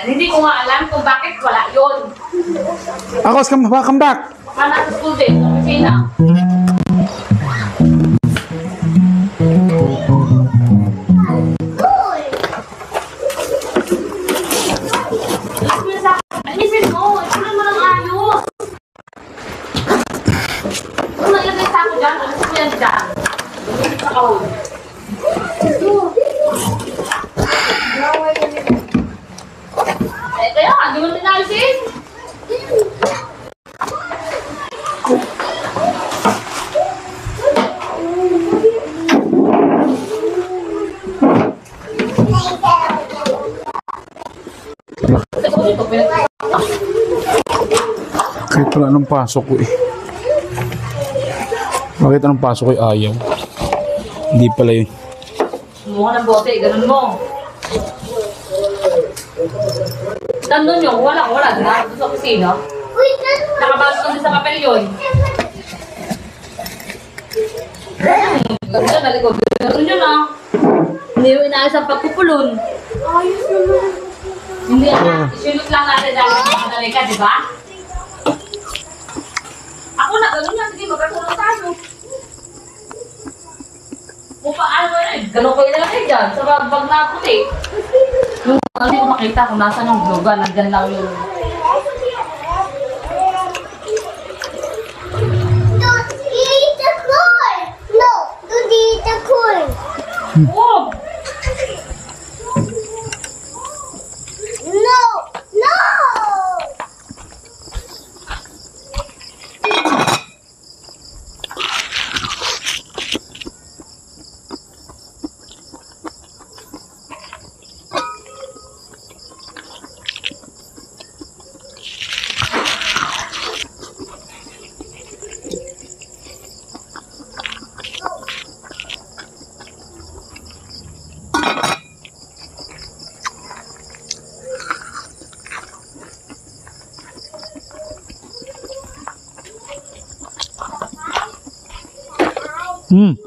yan. Hindi ko nga alam kung bakit wala yun. Akos, come back. Baka nasa school din, sa opisina. Alisin mo, ituloy mo ng ayos. Kung naglagay sa ako dyan, alisin mo yan dyan. Sa kahon. Eh, kaya nga, di mo tinalisin. Kahit wala nang pasok ko eh. Bakit anong pasok ko ayaw? Hindi pala yun. Mukha ng bote, ganun mo. Nandun yung wala na. Doon sa kusina. Nakabasok lang din sa papel yun. Ganda, nalikod. Ganun yun ah. Hindi mo inaayos ang pagpupulon. Ayos naman. Hindi na. Isunod lang natin dahil magdalay ka, di ba? Ako na, ganun yan. Sige, magkatulong tayo. Kung paano mo yun, ganun kayo nalagay dyan. Sa bag na puti. Yung hindi ko makita kung nasan yung globe, nandyan lang yung... Don't eat the corn! No! Don't eat the corn! Oh! No! No! Hmm.